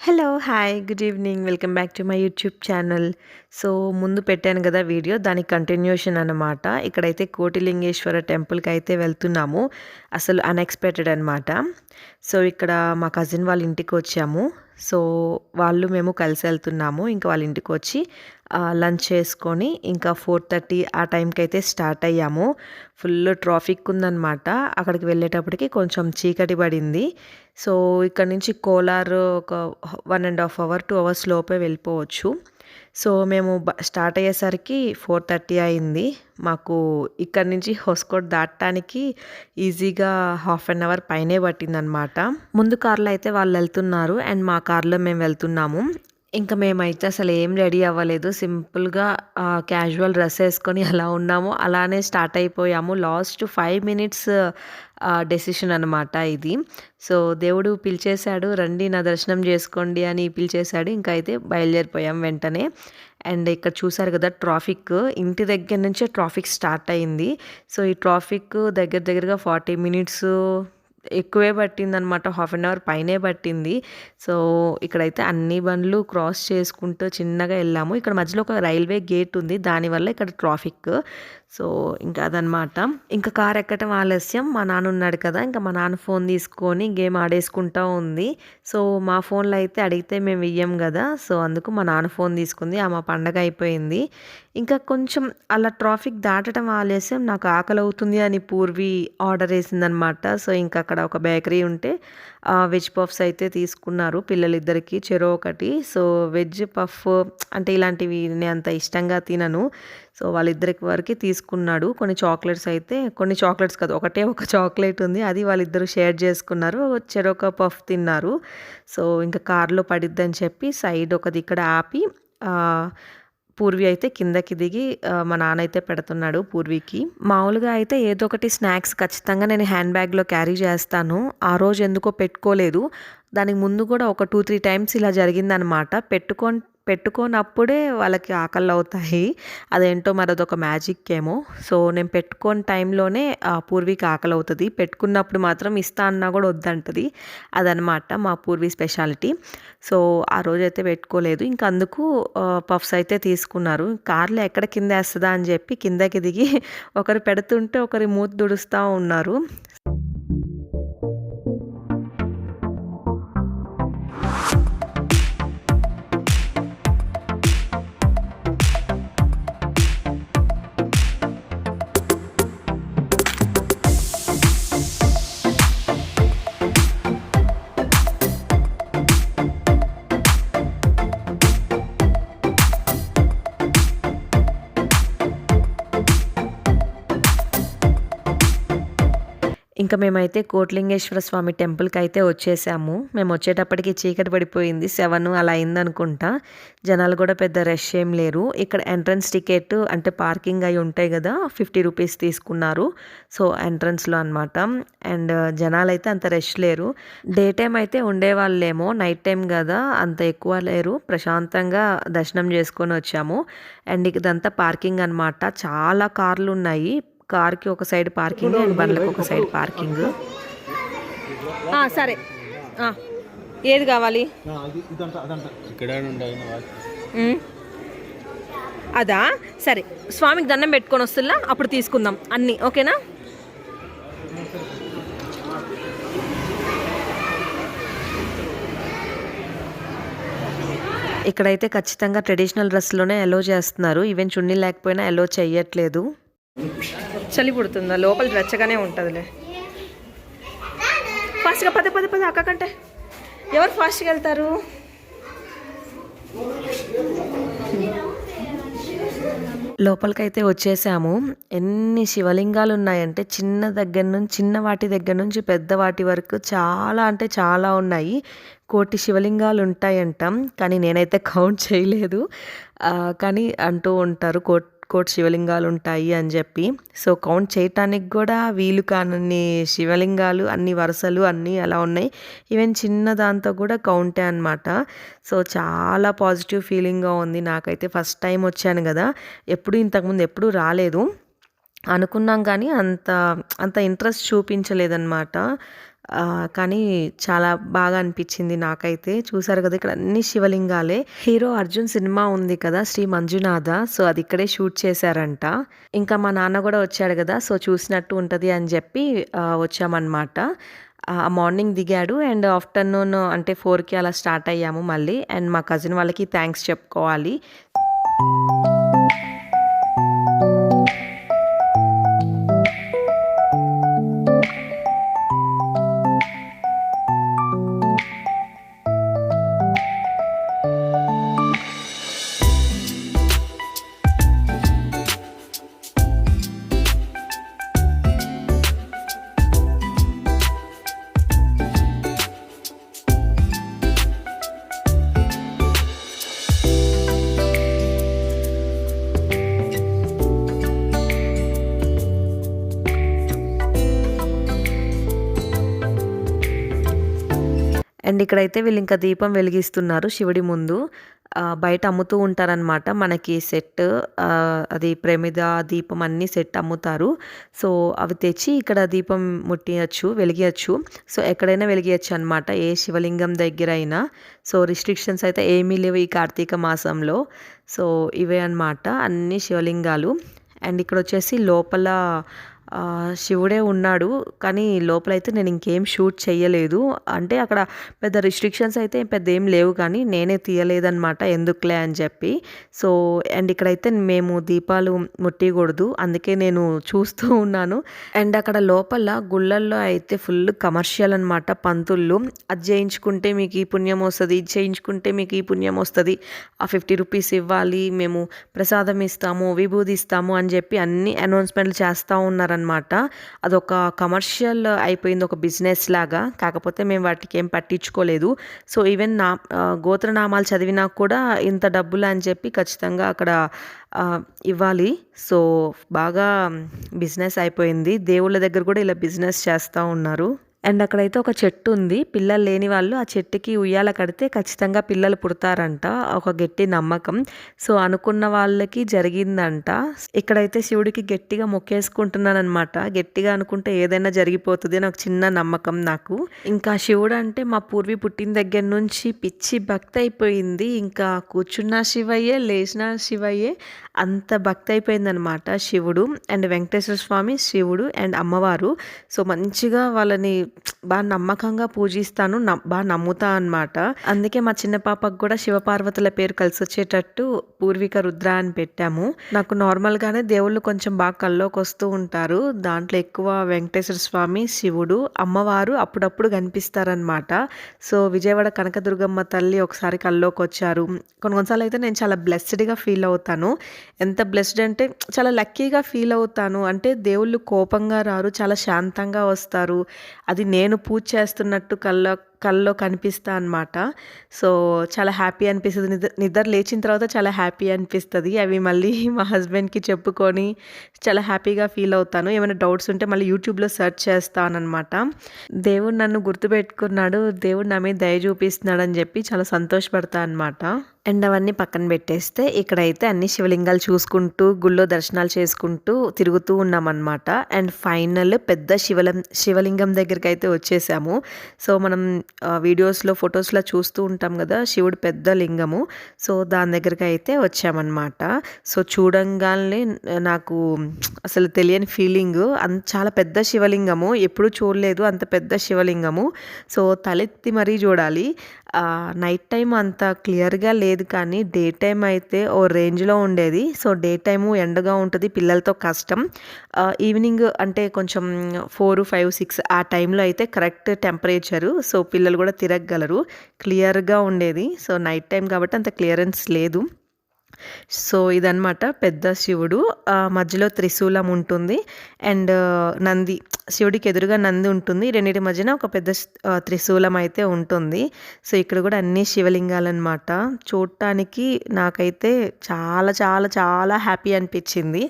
Hello! Hi! Good evening. Welcome back to my YouTube channel. So, ముందు పెట్టాను గదా video, దానికి కంటిన్యూషన్ అనమాట. ఇక్కడైతే కోటిలింగేశ్వర టెంపుల్‌కైతే వెళ్తున్నాము. అసలు అన్‌ఎక్స్‌పెక్టెడ్ అనమాట. సో, ఇక్కడ మా కజిన్ వాళ్ళ ఇంటికొచ్చాము. సో, మేము కలిసి ఎళ్తున్నాము. ఇంకా వాళ్ళ ఇంటికొచ్చి లంచ్ చేసుకొని ఇంకా 4:30 ఆ టైంకైతే స్టార్ట్ అయ్యాము. ఫుల్ ట్రాఫిక్ ఉందనమాట. అక్కడికి వెళ్ళేటప్పటికి కొంచెం చీకటి పడింది. సో, ఇక్కడ నుంచి కోలార్ ఒక 1 ½ అవర్, 2 అవర్స్ లోపే వెళ్ళిపోవచ్చు. సో, మేము స్టార్ట్ అయ్యేసరికి 4:30 అయింది. మాకు ఇక్కడి నుంచి హొస్కోట్ దాటడానికి ఈజీగా హాఫ్ అన్ అవర్ పైనే పట్టిందనమాట. ముందు కార్‌లో అయితే వాళ్ళెళ్తున్నారు అండ్ మా కార్‌లో మేము వెళ్తున్నాము. ఇంక మేమైతే అసలేం రెడీ అవ్వలేదు. సింపుల్‌గా క్యాజువల్ డ్రెస్ ఏసుకొని ఎలా ఉన్నామో అలానే స్టార్ట్ అయిపోయాము. లాస్ట్ 5 మినిట్స్ డెసిషన్ అనమాట ఇది. సో, దేవుడు పిలిచేసాడు, "రండి నా దర్శనం జేసుకోండి" అని పిలిచేసాడు. ఇంక అయితే బయలుదేరిపోయాం వెంటనే. అండ్ ఇక్కడ చూసారు గదా ట్రాఫిక్. ఇంటి దగ్గర నుంచే ట్రాఫిక్ స్టార్ట్ అయింది. సో, ఈ ట్రాఫిక్ దగ్గర దగ్గరగా 40 మినిట్స్ ఎక్కువే పట్టిందనమాట. హాఫ్ అన్ అవర్ పైనే పట్టింది. సో, ఇక్కడైతే అన్ని బండ్లు క్రాస్ చేసుకుంటూ చిన్నగా ఎళ్ళాము. ఇక్కడ మధ్యలో ఒక రైల్వే గేట్ ఉంది. దానివల్ల ఇక్కడ ట్రాఫిక్. సో, ఇంకా అదనమాట. ఇంకా కార్ ఎక్కటం ఆలస్యం. మా నాన్న ఉన్నాడు కదా! ఇంకా మా నాన్న ఫోన్ తీసుకొని గేమ్ ఆడేసుకుంటా ఉంది. సో, మా ఫోన్‌లో అయితే అడిగితే మేము ఇయ్యం గదా! సో, అందుకు మా నాన్న ఫోన్ తీసుకుంది. మా పండగ అయిపోయింది. ఇంకా కొంచెం అలా ట్రాఫిక్ దాటడం ఆలస్యం. నాకు ఆకలవుతుంది అని పూర్వి ఆర్డర్ ఏసిందనమాట. సో, ఇంకా అక్కడ ఒక బేకరీ ఉంటే వెజ్ పఫ్స్ అయితే తీసుకున్నారు పిల్లలిద్దరికీ చెరో ఒకటి. సో, వెజ్ పఫ్ అంటే ఇలాంటివి నేను అంత ఇష్టంగా తినను. సో, వాళ్ళిద్దరికి వరకి తీసుకున్నాడు. కొన్ని చాక్లెట్స్ కాదు, ఒకటే ఒక చాక్లెట్ ఉంది. అది వాళ్ళిద్దరూ షేర్ చేసుకున్నారు. చెరొక పఫ్ తిన్నారు. సో, ఇంకా కార్‌లో పడిద్దని చెప్పి సైడ్ ఒక దిక్కడ ఆపి పూర్వి అయితే కిందకి దిగి మా నాన్న అయితే పెడుతున్నాడు పూర్వికి. మామూలుగా అయితే ఏదో ఒకటి స్నాక్స్ ఖచ్చితంగా నేను హ్యాండ్ బ్యాగ్‌లో క్యారీ చేస్తాను. ఆ రోజు ఎందుకో పెట్టుకోలేదు. దానికి ముందు కూడా ఒక 2, 3 టైమ్స్ ఇలా జరిగిందనమాట. పెట్టుకోనప్పుడే వాళ్ళకి ఆకలవుతాయి. అదేంటో మరి అదొక మ్యాజిక్ ఏమో. సో, నేను పెట్టుకోని టైంలోనే పూర్వికి ఆకలవుతది. పెట్టుకున్నప్పుడు మాత్రం ఇస్తా అన్నా కూడా వద్దంటది. అదనమాట మా పూర్వి స్పెషాలిటీ. సో, ఆ రోజైతే పెట్టుకోలేదు. ఇంక అందుకు పఫ్స్ అయితే తీసుకున్నారు. కార్‌లో ఎక్కడ కిందేస్తదా అని చెప్పి కిందకి దిగి ఒకరు పెడుతుంటే ఒకరి మూతి తుడుస్తా ఉన్నారు. ఇంకా మేమైతే కోటిలింగేశ్వర స్వామి టెంపుల్‌కైతే వచ్చేసాము. మేమొచ్చేటప్పటికి చీకటి పడిపోయింది. 7 అలా అయిందనుకుంటా. జనాలు కూడా పెద్ద రష్ ఏం లేరు. ఇక్కడ ఎంట్రన్స్ టికెట్ అంటే పార్కింగ్ అయి ఉంటాయి గదా! 50 రూపీస్ తీసుకున్నారు. సో, ఎంట్రన్స్‌లో అనమాట. అండ్ జనాలైతే అంత రష్ లేరు. డే టైమ్ అయితే ఉండేవాళ్ళేమో. నైట్ టైమ్ గదా! అంత ఎక్కువ లేరు. ప్రశాంతంగా దర్శనం చేసుకొని వచ్చాము. అండ్ ఇదంతా పార్కింగ్ అనమాట. చాలా కార్లున్నాయి. కార్‌కి ఒక సైడ్ పార్కింగ్ అండ్ బండ్లకు ఒక సైడ్ పార్కింగ్. సరే. ఏది కావాలి? అదా? సరే. స్వామికి దండం పెట్టుకొని వస్తుల్లా అప్పుడు తీసుకుందాం అన్నీ. ఓకేనా? ఇక్కడైతే ఖచ్చితంగా ట్రెడిషనల్ డ్రెస్‌లోనే అలో చేస్తున్నారు. ఈవెన్ చున్నీ లేకపోయినా అలో చెయ్యట్లేదు. చలి పుడుతుందా? లోపల వెచ్చగానే ఉంటుందిలే. ఫాస్ట్గా పద అక్క కంటే ఎవరు ఫాస్ట్గా వెళ్తారు? లోపలికైతే వచ్చేసాము. ఎన్ని శివలింగాలు ఉన్నాయంటే చిన్న వాటి దగ్గర నుంచి పెద్ద వాటి వరకు చాలా అంటే చాలా ఉన్నాయి. 1,000,000 శివలింగాలు ఉంటాయంట. కానీ నేనైతే కౌంట్ చేయలేదు. కానీ అంటూ ఉంటారు కోటి శివలింగాలు ఉంటాయి అని చెప్పి. సో, కౌంట్ చేయటానికి కూడా వీలు కానన్ని శివలింగాలు, అన్ని వరుసలు అన్నీ అలా ఉన్నాయి. ఈవెన్ చిన్న దాంతో కూడా కౌంటే అనమాట. సో, చాలా పాజిటివ్ ఫీలింగ్‌గా ఉంది. నాకైతే ఫస్ట్ టైం వచ్చాను కదా! ఇంతకుముందు ఎప్పుడూ రాలేదు. అనుకున్నాం కానీ అంత ఇంట్రెస్ట్ చూపించలేదనమాట. కానీ చాలా బాగా అనిపించింది నాకైతే. చూసారు కదా ఇక్కడ అన్ని శివలింగాలే. హీరో అర్జున్ సినిమా ఉంది కదా 'శ్రీ మంజునాథ'. సో అది ఇక్కడే షూట్ చేశారంట. ఇంకా మా నాన్న కూడా వచ్చాడు కదా, సో చూసినట్టు ఉంటది అని చెప్పి వచ్చామన్నమాట. మార్నింగ్ దిగాడు అండ్ ఆఫ్టర్నూన్ అంటే 4కి అలా స్టార్ట్ అయ్యాము మళ్ళీ. అండ్ మా కజిన్ వాళ్ళకి థ్యాంక్స్ చెప్పుకోవాలి. అండ్ ఇక్కడైతే వీళ్ళు ఇంకా దీపం వెలిగిస్తున్నారు శివుడి ముందు. బయట అమ్ముతూ ఉంటారనమాట మనకి సెట్. అది ప్రమిద దీపం అన్నీ సెట్ అమ్ముతారు. సో అవి తెచ్చి ఇక్కడ దీపం ముట్టియచ్చు, వెలిగియచ్చు. సో ఎక్కడైనా వెలిగియచ్చు అనమాట, ఏ శివలింగం దగ్గర అయినా. సో రిస్ట్రిక్షన్స్ అయితే ఏమీ లేవు ఈ కార్తీక మాసంలో. సో ఇవే అనమాట అన్ని శివలింగాలు. అండ్ ఇక్కడ వచ్చేసి లోపల శివుడే ఉన్నాడు, కానీ లోపలైతే నేను ఇంకేం షూట్ చేయలేదు. అంటే అక్కడ పెద్ద రిస్ట్రిక్షన్స్ అయితే పెద్ద ఏం లేవు, కానీ నేనే తీయలేదన్నమాట ఎందుకులే అని చెప్పి. సో అండ్ ఇక్కడైతే మేము దీపాలు ముట్టియకూడదు, అందుకే నేను చూస్తూ ఉన్నాను. అండ్ అక్కడ లోపల గుళ్ళల్లో అయితే ఫుల్ కమర్షియల్ అనమాట. పంతుళ్ళు అది చేయించుకుంటే మీకు ఈ పుణ్యం వస్తుంది, ఇది చేయించుకుంటే మీకు ఈ పుణ్యం వస్తుంది, ఆ 50 రూపీస్ ఇవ్వాలి, మేము ప్రసాదం ఇస్తాము, విభూది ఇస్తాము అని చెప్పి అన్ని అనౌన్స్మెంట్లు చేస్తూ ఉన్నారనమాట. అదొక కమర్షియల్ అయిపోయింది, ఒక బిజినెస్ లాగా. కాకపోతే మేము వాటికి ఏం పట్టించుకోలేదు. సో ఈవెన్ గోత్రనామాలు చదివినా కూడా ఇంత డబ్బులు అని చెప్పి ఖచ్చితంగా అక్కడ ఇవ్వాలి. సో బాగా బిజినెస్ అయిపోయింది. దేవుళ్ళ దగ్గర కూడా ఇలా బిజినెస్ చేస్తూ ఉన్నారు. అండ్ అక్కడైతే ఒక చెట్టు ఉంది. పిల్లలు లేని వాళ్ళు ఆ చెట్టుకి ఉయ్యాల కడితే ఖచ్చితంగా పిల్లలు పుడతారంట, ఒక గట్టి నమ్మకం. సో అనుకున్న వాళ్ళకి జరిగిందంట. ఇక్కడైతే శివుడికి గట్టిగా మొక్కేసుకుంటున్నాను అనమాట. గట్టిగా అనుకుంటే ఏదైనా జరిగిపోతుంది అని ఒక చిన్న నమ్మకం నాకు. ఇంకా శివుడు అంటే మా పూర్వీ పుట్టిన దగ్గర నుంచి పిచ్చి భక్తి అయిపోయింది. ఇంకా కూర్చున్న శివయ్యే, లేచిన శివయ్యే, అంత భక్తి అయిపోయిందనమాట శివుడు. అండ్ వెంకటేశ్వర స్వామి, శివుడు అండ్ అమ్మవారు. సో మంచిగా వాళ్ళని బాగా నమ్మకంగా పూజిస్తాను, బాగా నమ్ముతా అనమాట. అందుకే మా చిన్న పాపకు కూడా శివపార్వతుల పేరు కలిసి వచ్చేటట్టు పూర్విక రుద్ర అని పెట్టాము. నాకు నార్మల్గానే దేవుళ్ళు కొంచెం బాగా కల్లోకి వస్తూ ఉంటారు. దాంట్లో ఎక్కువ వెంకటేశ్వర స్వామి, శివుడు, అమ్మవారు అప్పుడప్పుడు కనిపిస్తారనమాట. సో విజయవాడ కనకదుర్గమ్మ తల్లి ఒకసారి కల్లోకి వచ్చారు. కొన్నిసార్లు అయితే నేను చాలా బ్లెస్డ్గా ఫీల్ అవుతాను. ఎంత బ్లెస్డ్ అంటే చాలా లక్కీగా ఫీల్ అవుతాను. అంటే దేవుళ్ళు కోపంగా రారు, చాలా శాంతంగా వస్తారు. అది నేను పూజ చేస్తున్నట్టు కల్లో కనిపిస్తా అనమాట. సో చాలా హ్యాపీ అనిపిస్తుంది. నిద్ర లేచిన తర్వాత చాలా హ్యాపీ అనిపిస్తుంది. అవి మళ్ళీ మా హస్బెండ్కి చెప్పుకొని చాలా హ్యాపీగా ఫీల్ అవుతాను. ఏమైనా డౌట్స్ ఉంటే మళ్ళీ యూట్యూబ్లో సెర్చ్ చేస్తానమాట. దేవుడు నన్ను గుర్తుపెట్టుకున్నాడు, దేవుడు నా మీద దయ చూపిస్తున్నాడు అని చెప్పి చాలా సంతోషపడతా అనమాట. అండ్ అవన్నీ పక్కన పెట్టేస్తే ఇక్కడైతే అన్ని శివలింగాలు చూసుకుంటూ గుళ్ళో దర్శనాలు చేసుకుంటూ తిరుగుతూ ఉన్నామన్నమాట. అండ్ ఫైనల్ పెద్ద శివలింగం దగ్గరికి అయితే వచ్చేసాము. సో మనం వీడియోస్లో ఫొటోస్లో చూస్తూ ఉంటాం కదా శివుడు పెద్ద లింగము. సో దాని దగ్గరికి అయితే వచ్చామన్నమాట. సో చూడంగానే నాకు అసలు తెలియని ఫీలింగ్. చాలా పెద్ద శివలింగము, ఎప్పుడూ చూడలేదు అంత పెద్ద శివలింగము. సో తలెత్తి మరీ చూడాలి. నైట్ టైం అంత క్లియర్గా లేదు, కానీ డే టైం అయితే ఓ రేంజ్లో ఉండేది. సో డే టైము ఎండగా ఉంటుంది, పిల్లలతో కష్టం. ఈవినింగ్ అంటే కొంచెం 4, 5, 6 ఆ టైంలో అయితే కరెక్ట్ టెంపరేచరు. సో పిల్లలు కూడా తిరగగలరు, క్లియర్గా ఉండేది. సో నైట్ టైం కాబట్టి అంత క్లియరెన్స్ లేదు. సో ఇదన్నమాట పెద్ద శివుడు. మధ్యలో త్రిశూలం ఉంటుంది అండ్ నంది, శివుడికి ఎదురుగా నంది ఉంటుంది. రెండింటి మధ్యన ఒక పెద్ద త్రిశూలం అయితే ఉంటుంది. సో ఇక్కడ కూడా అన్ని శివలింగాలు అనమాట. చూడటానికి నాకైతే చాలా చాలా చాలా హ్యాపీ అనిపించింది.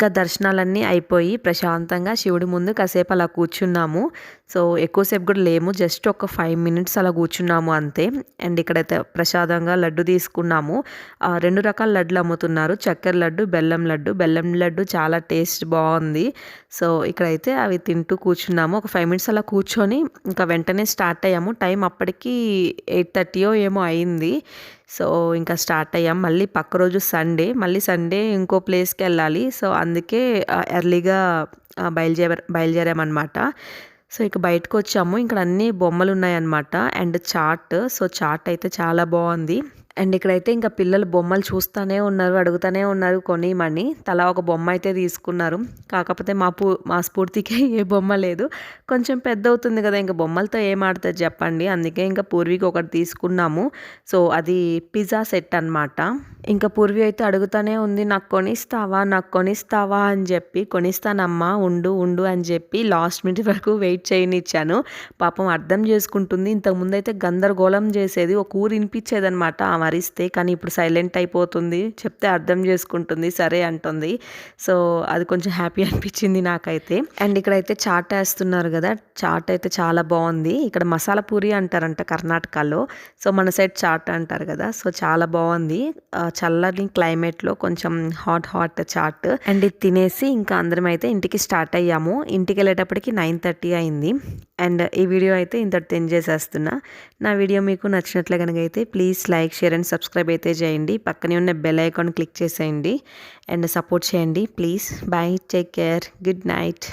ఇంకా దర్శనాలన్నీ అయిపోయి ప్రశాంతంగా శివుడి ముందు కాసేపు అలా కూర్చున్నాము. సో ఎక్కువసేపు కూడా లేము, జస్ట్ ఒక 5 మినిట్స్ అలా కూర్చున్నాము అంతే. అండ్ ఇక్కడైతే ప్రసాదంగా లడ్డు తీసుకున్నాము. 2 రకాల లడ్డులు అమ్ముతున్నారు, చక్కెర లడ్డు, బెల్లం లడ్డు. బెల్లం లడ్డు చాలా టేస్ట్ బాగుంది. సో ఇక్కడైతే అవి తింటూ కూర్చున్నాము. ఒక 5 మినిట్స్ అలా కూర్చొని ఇంకా వెంటనే స్టార్ట్ అయ్యాము. టైం అప్పటికి 8:30 ఏమో అయింది. సో ఇంకా స్టార్ట్ అయ్యాం. మళ్ళీ పక్క రోజు సండే, మళ్ళీ సండే ఇంకో ప్లేస్కి వెళ్ళాలి. సో అందుకే ఎర్లీగా బయలుదేరామన్నమాట. సో ఇక బయటకు వచ్చాము. ఇక్కడ అన్ని బొమ్మలు ఉన్నాయన్నమాట అండ్ చాట్. సో చాట్ అయితే చాలా బాగుంది. అండ్ ఇక్కడైతే ఇంకా పిల్లలు బొమ్మలు చూస్తూనే ఉన్నారు, అడుగుతూనే ఉన్నారు కొనిమని. తలా ఒక బొమ్మ అయితే తీసుకున్నారు. కాకపోతే మా స్ఫూర్తికి ఏ బొమ్మ లేదు. కొంచెం పెద్ద అవుతుంది కదా, ఇంకా బొమ్మలతో ఏం ఆడుతుంది చెప్పండి. అందుకే ఇంకా పూర్వీకి ఒకటి తీసుకున్నాము. సో అది పిజ్జా సెట్ అనమాట. ఇంకా పూర్వి అయితే అడుగుతూనే ఉంది, నాకు కొనిస్తావా అని చెప్పి. కొనిస్తానమ్మా, ఉండు ఉండు అని చెప్పి లాస్ట్ మినిట్ వరకు వెయిట్ చేయనిచ్చాను. పాపం అర్థం చేసుకుంటుంది. ఇంతకుముందు అయితే గందరగోళం చేసేది, ఒక ఊరు వినిపించేది అనమాట మరిస్తే. కానీ ఇప్పుడు సైలెంట్ అయిపోతుంది, చెప్తే అర్థం చేసుకుంటుంది, సరే అంటుంది. సో అది కొంచెం హ్యాపీ అనిపించింది నాకైతే. అండ్ ఇక్కడైతే చాట్ వేస్తున్నారు కదా, చాట్ అయితే చాలా బాగుంది. ఇక్కడ మసాలా పూరి అంటారంట కర్ణాటకలో, సో మన సైడ్ చాట్ అంటారు కదా. సో చాలా బాగుంది. చల్లని క్లైమేట్లో కొంచెం హాట్ చాట్. అండ్ ఇది తినేసి ఇంకా అందరం అయితే ఇంటికి స్టార్ట్ అయ్యాము. ఇంటికి వెళ్ళేటప్పటికి 9:30 అయింది. అండ్ ఈ వీడియో అయితే ఇంతటితో ఎండ్ చేసేస్తున్నా. నా వీడియో మీకు నచ్చినట్లే కనుక అయితే please like, share and subscribe అయితే చేయండి. పక్కనే ఉన్న బెల్ ఐకాన్ క్లిక్ చేసేయండి అండ్ సపోర్ట్ చేయండి please. Bye, take care, good night.